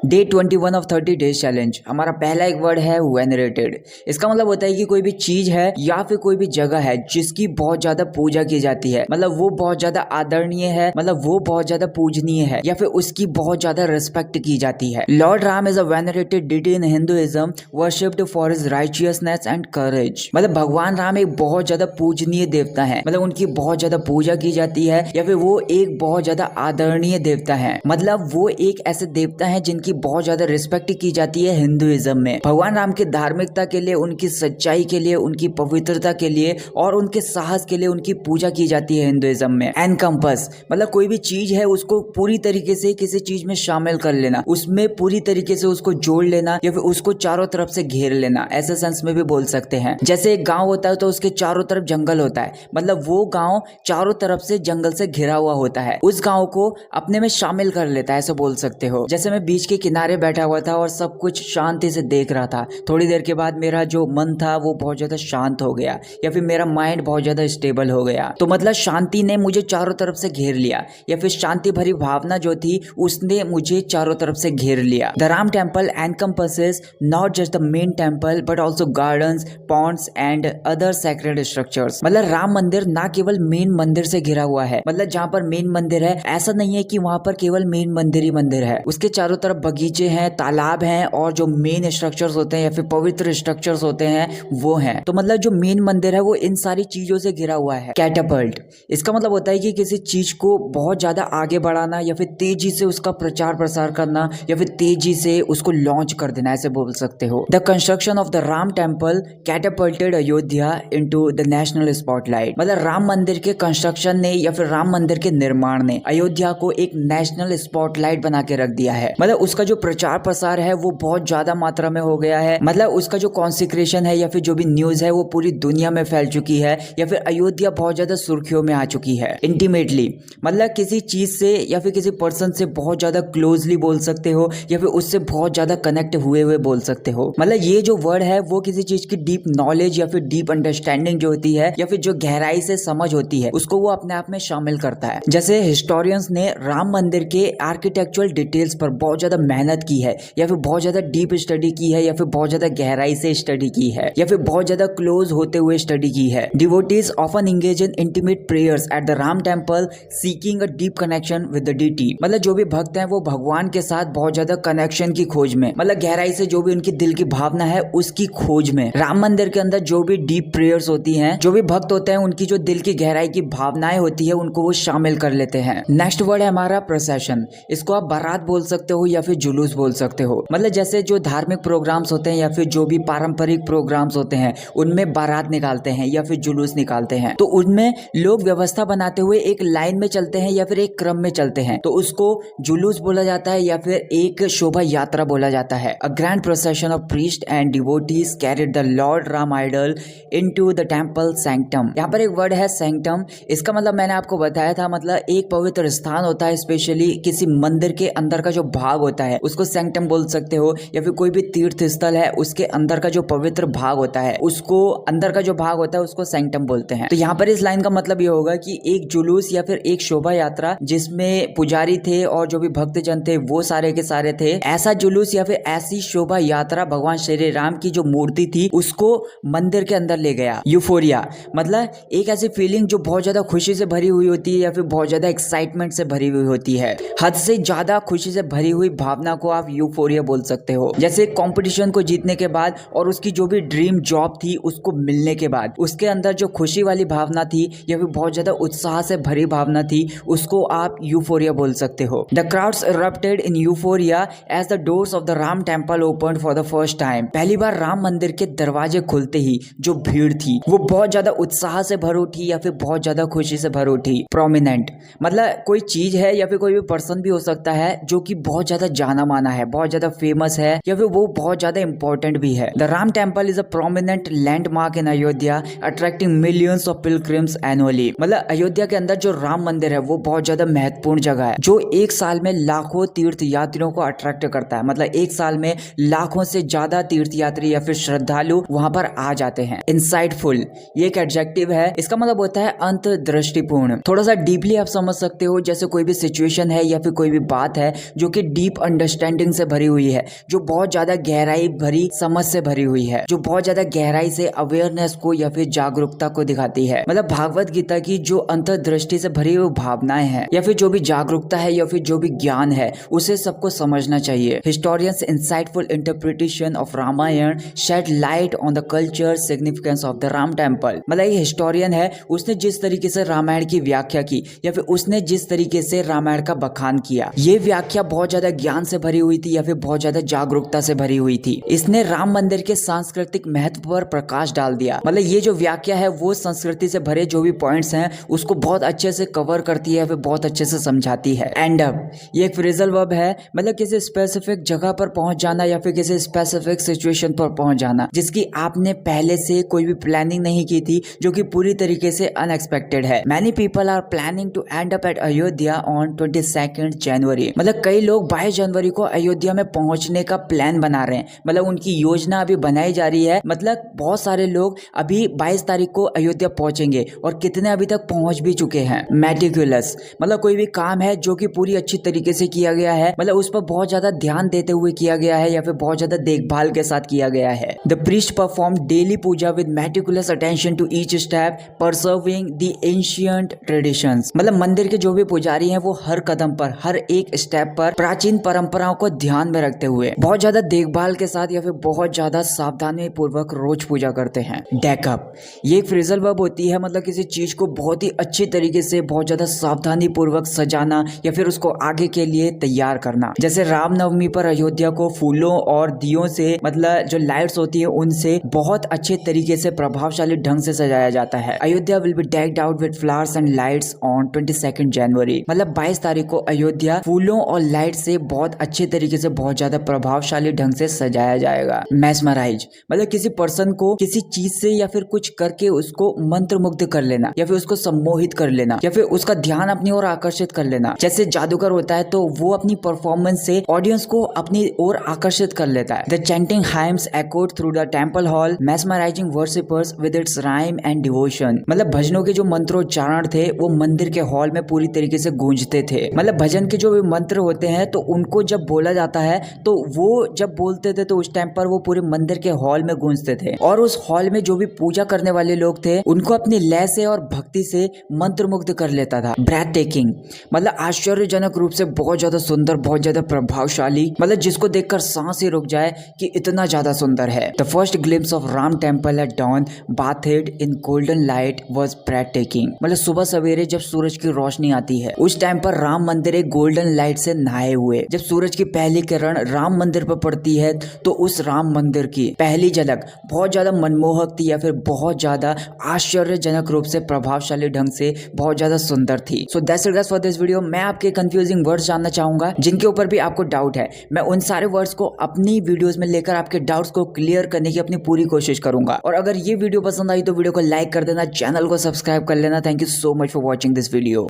Day 21 of 30 days challenge. हमारा पहला एक वर्ड है वेनरेटेड। इसका मतलब होता है कि कोई भी चीज है या फिर कोई भी जगह है जिसकी बहुत ज्यादा पूजा की जाती है, मतलब वो बहुत ज्यादा आदरणीय है, मतलब वो बहुत ज्यादा पूजनीय है या फिर उसकी बहुत ज्यादा रिस्पेक्ट की जाती है। Lord Ram is a venerated deity in Hinduism, worshipped for his righteousness and courage. मतलब भगवान राम एक बहुत ज्यादा पूजनीय देवता है, मतलब उनकी बहुत ज्यादा पूजा की जाती है या फिर वो एक बहुत ज्यादा आदरणीय देवता है, मतलब वो एक ऐसे देवता है जिनकी बहुत ज्यादा रिस्पेक्ट की जाती है हिंदुइज्म में। भगवान राम की धार्मिकता के लिए, उनकी सच्चाई के लिए, उनकी पवित्रता के लिए और उनके साहस के लिए उनकी पूजा की जाती है हिंदुइज्म में। एनकम्पस मतलब कोई भी चीज है उसको पूरी तरीके से किसी चीज में शामिल कर लेना, उसमें पूरी तरीके से उसको जोड़ लेना या फिर उसको चारों तरफ से घेर लेना, ऐसे सेंस में भी बोल सकते हैं। जैसे एक गांव होता है तो उसके चारों तरफ जंगल होता है, मतलब वो गांव चारों तरफ से जंगल से घिरा हुआ होता है, उस गांव को अपने में शामिल कर लेता है, ऐसे बोल सकते हो। जैसे मैं बीच के किनारे बैठा हुआ था और सब कुछ शांति से देख रहा था, थोड़ी देर के बाद मेरा जो मन था वो बहुत ज्यादा शांत हो गया या फिर मेरा माइंड बहुत ज्यादा स्टेबल हो गया। तो मतलब शांति ने मुझे चारों तरफ से घेर लिया या फिर शांति भरी भावना जो थी उसने मुझे चारों तरफ से घेर लिया। The Ram temple encompasses not just the main temple but also gardens, ponds and other sacred structures. मतलब राम मंदिर ना केवल मेन मंदिर से घिरा हुआ है, मतलब जहाँ पर मेन मंदिर है ऐसा नहीं है कि वहाँ पर केवल मेन मंदिर ही मंदिर है, उसके चारों तरफ बगीचे हैं, तालाब हैं और जो मेन स्ट्रक्चर्स होते हैं या फिर पवित्र स्ट्रक्चर्स होते हैं वो हैं। तो मतलब जो मेन मंदिर है वो इन सारी चीजों से घिरा हुआ है। कैटापल्ट इसका मतलब होता है कि किसी चीज को बहुत ज्यादा आगे बढ़ाना या फिर तेजी से उसका प्रचार प्रसार करना या फिर तेजी से उसको लॉन्च कर देना, ऐसे बोल सकते हो। The construction of the Ram temple catapulted Ayodhya into the national spotlight. मतलब राम मंदिर के कंस्ट्रक्शन ने या फिर राम मंदिर के निर्माण ने अयोध्या को एक नेशनल स्पॉटलाइट बना के रख दिया है। मतलब उसका जो प्रचार प्रसार है वो बहुत ज्यादा मात्रा में हो गया है, मतलब उसका जो कॉन्सिक्रेशन है या फिर जो भी न्यूज है वो पूरी दुनिया में फैल चुकी है या फिर अयोध्या बहुत ज्यादा सुर्खियों में आ चुकी है। इंटीमेटली मतलब किसी चीज से या फिर किसी पर्सन से बहुत ज्यादा क्लोजली बोल सकते हो या फिर उससे बहुत ज्यादा कनेक्ट हुए बोल सकते हो। मतलब ये जो वर्ड है वो किसी चीज की डीप नॉलेज या फिर डीप अंडरस्टैंडिंग जो होती है या फिर जो गहराई से समझ होती है उसको वो अपने आप में शामिल करता है। जैसे हिस्टोरियंस ने राम मंदिर के आर्किटेक्चुरल डिटेल्स पर बहुत ज्यादा मेहनत की है या फिर बहुत ज्यादा डीप स्टडी की है या फिर बहुत ज्यादा गहराई से स्टडी की है या फिर बहुत ज्यादा क्लोज होते हुए स्टडी की है। Devotees often engage in intimate prayers at the Ram temple seeking a deep connection with the deity. मतलब जो भी भक्त हैं वो भगवान के साथ बहुत ज्यादा कनेक्शन की खोज में, मतलब गहराई से जो भी उनकी दिल की भावना है उसकी खोज में। राम मंदिर के अंदर जो भी डीप प्रेयर्स होती हैं, जो भी भक्त होते हैं उनकी जो दिल की गहराई की भावनाएं होती है उनको वो शामिल कर लेते हैं। नेक्स्ट वर्ड है हमारा प्रोसेशन। इसको आप बारात बोल सकते हो या फिर जुलूस बोल सकते हो। मतलब जैसे जो धार्मिक प्रोग्राम्स होते हैं या फिर जो भी पारंपरिक प्रोग्राम्स होते हैं उनमें बारात निकालते हैं या फिर जुलूस निकालते हैं, तो उनमें लोग व्यवस्था बनाते हुए एक लाइन में चलते हैं या फिर एक क्रम में चलते हैं, तो उसको जुलूस बोला जाता है या फिर एक शोभा यात्रा बोला जाता है। A grand procession of priest and devotees carried the lord Ram idol into the temple sanctum. यहाँ पर एक वर्ड है सैंक्टम। इसका मतलब मैंने आपको बताया था, मतलब एक पवित्र स्थान होता है, स्पेशली किसी मंदिर के अंदर का जो भाग होता है उसको सैंक्टम बोल सकते हो या फिर कोई भी तीर्थ स्थल है उसके अंदर का जो पवित्र भाग होता है उसको, अंदर का जो भाग होता है उसको सैंक्टम बोलते हैं। तो यहाँ पर इस लाइन का मतलब ये होगा कि एक जुलूस या फिर एक शोभा यात्रा जिसमें पुजारी थे और जो भी भक्तजन थे वो सारे के सारे थे, ऐसा जुलूस या फिर ऐसी शोभा यात्रा भगवान श्री राम की जो मूर्ति थी उसको मंदिर के अंदर ले गया। यूफोरिया मतलब एक ऐसी फीलिंग जो बहुत ज्यादा खुशी से भरी हुई होती है या फिर बहुत ज्यादा एक्साइटमेंट से भरी हुई होती है। हद से ज्यादा खुशी से भरी हुई भावना को आप यूफोरिया बोल सकते हो। जैसे कंपटीशन को जीतने के बाद और उसकी जो भी ड्रीम जॉब थी उसको मिलने के बाद उसके अंदर जो खुशी वाली भावना थी या फिर बहुत ज्यादा उत्साह से भरी भावना थी उसको आप यूफोरिया बोल सकते हो। The crowds erupted in euphoria as the doors of the Ram temple opened for the first time. पहली बार राम मंदिर के दरवाजे खुलते ही जो भीड़ थी वो बहुत ज्यादा उत्साह से भर उठी या फिर बहुत ज्यादा खुशी से भर उठी। प्रोमिनेंट मतलब कोई चीज है या फिर कोई भी पर्सन भी हो सकता है जो कि बहुत ज्यादा जाना माना है, बहुत ज्यादा फेमस है या फिर वो बहुत ज्यादा इंपॉर्टेंट भी है। The Ram temple is a prominent landmark in Ayodhya attracting millions of pilgrims annually. मतलब अयोध्या के अंदर जो राम मंदिर है वो बहुत ज्यादा महत्वपूर्ण जगह है जो एक साल में लाखों तीर्थ यात्रियों को अट्रैक्ट करता है। मतलब एक साल में लाखों से ज्यादा तीर्थ यात्री या फिर श्रद्धालु वहां पर आ जाते हैं। इंसाइटफुल ये एक एडजेक्टिव है, इसका मतलब होता है अंतर्दृष्टिपूर्ण। थोड़ा सा डीपली आप समझ सकते हो, जैसे कोई भी सिचुएशन है या फिर कोई भी बात है जो कि डीप अंडरस्टैंडिंग से भरी हुई है, जो बहुत ज्यादा गहराई भरी समझ से भरी हुई है, जो बहुत ज्यादा गहराई से अवेयरनेस को या फिर जागरूकता को दिखाती है। मतलब भागवत गीता की जो अंतर्दृष्टि से भरी हुई भावनाएं हैं या फिर जो भी जागरूकता है या फिर जो भी ज्ञान है, उसे सबको समझना चाहिए। Historians insightful interpretation of Ramayana shed light on the culture significance of the Ram temple. मतलब ये हिस्टोरियन है, उसने जिस तरीके से रामायण की व्याख्या की या फिर उसने जिस तरीके से रामायण का बखान किया, ये व्याख्या बहुत ज्यादा ज्ञान से भरी हुई थी या फिर बहुत ज्यादा जागरूकता से भरी हुई थी। इसने राम मंदिर के सांस्कृतिक महत्व पर प्रकाश डाल दिया। मतलब ये जो व्याख्या है वो संस्कृति से भरे जो भी पॉइंट्स हैं उसको बहुत अच्छे से कवर करती है, फिर बहुत अच्छे से समझाती है। एंड अप ये एक फ्रेजल वर्ब है, मतलब किसी स्पेसिफिक जगह पर पहुंच जाना या फिर किसी स्पेसिफिक सिचुएशन पर पहुंच जाना जिसकी आपने पहले से कोई भी प्लानिंग नहीं की थी, जो कि पूरी तरीके से अनएक्सपेक्टेड है। Many people are planning to end up at Ayodhya on 22 January. मतलब कई लोग 22 जनवरी को अयोध्या में पहुंचने का प्लान बना रहे हैं, मतलब उनकी योजना अभी बनाई जा रही है। मतलब बहुत सारे लोग अभी 22 तारीख को अयोध्या पहुंचेंगे और कितने अभी तक पहुंच भी चुके हैं। मेटिकुलस मतलब कोई भी काम है जो कि पूरी अच्छी तरीके से किया गया है, मतलब उस पर बहुत ज्यादा ध्यान देते हुए किया गया है या फिर बहुत ज्यादा देखभाल के साथ किया गया है। The priest perform daily puja with meticulous attention to each step preserving the ancient traditions. मतलब मंदिर के जो भी पुजारी हैं वो हर कदम पर, हर एक स्टेप पर प्राचीन परंपराओं को ध्यान में रखते हुए बहुत ज्यादा देखभाल के साथ या फिर बहुत ज्यादा सावधानी पूर्वक रोज पूजा करते हैं। डेकअप ये एक फ्रेजल वर्ब होती है, मतलब किसी चीज को बहुत ही अच्छी तरीके से बहुत ज्यादा सावधानी पूर्वक सजाना या फिर उसको आगे के लिए तैयार करना। जैसे रामनवमी पर अयोध्या को फूलों और दियों से, मतलब जो लाइट्स होती है उनसे बहुत अच्छे तरीके से प्रभावशाली ढंग से सजाया जाता है। Ayodhya will be decked out with flowers and lights on 22 January. मतलब 22 तारीख को अयोध्या फूलों और लाइट से बहुत अच्छे तरीके से बहुत ज्यादा प्रभावशाली ढंग से सजाया जाएगा। मैस्मराइज मतलब किसी पर्सन को किसी चीज से या फिर कुछ करके उसको मंत्रमुग्ध कर लेना या फिर उसको सम्मोहित कर लेना या फिर उसका ध्यान अपनी ओर आकर्षित कर लेना। जैसे जादूगर होता है तो वो अपनी परफॉर्मेंस से ऑडियंस को अपनी ओर आकर्षित कर लेता है। The chanting hymns echoed through the temple hall mesmerizing worshippers with its rhyme and devotion। मतलब भजनों के जो मंत्रोच्चारण थे वो मंदिर के हॉल में पूरी तरीके से गूंजते थे। मतलब भजन के जो भी मंत्र होते हैं तो उनको जब बोला जाता है तो वो जब बोलते थे तो उस टाइम पर वो पूरे मंदिर के हॉल में गूंजते थे और उस हॉल में जो भी पूजा करने वाले लोग थे उनको अपनी लय से और भक्ति से मंत्रमुग्ध कर लेता था। ब्रेथ टेकिंग मतलब आश्चर्यजनक रूप से बहुत ज्यादा सुंदर, बहुत ज्यादा प्रभावशाली, मतलब जिसको देखकर सांस ही रुक जाए कि इतना ज्यादा सुंदर है। The first glimpse of Ram temple at dawn bathed in golden light was breathtaking। मतलब सुबह सवेरे जब सूरज की रोशनी आती है उस टाइम पर राम मंदिर एक गोल्डन लाइट से नहाए हुए, जब सूरज की पहली किरण राम मंदिर पर पड़ती है तो उस राम मंदिर की पहली झलक बहुत ज्यादा मनमोहक थी या फिर बहुत ज्यादा आश्चर्यजनक रूप से प्रभावशाली ढंग से बहुत ज्यादा सुंदर थी। So that's it guys for this video. मैं आपके कंफ्यूजिंग वर्ड्स जानना चाहूंगा जिनके ऊपर भी आपको डाउट है, मैं उन सारे वर्ड्स को अपनी वीडियोस में लेकर आपके डाउट्स को क्लियर करने की अपनी पूरी कोशिश करूंगा। और अगर ये वीडियो पसंद आई तो वीडियो को लाइक कर देना, चैनल को सब्सक्राइब कर लेना। Thank you so much for watching this video.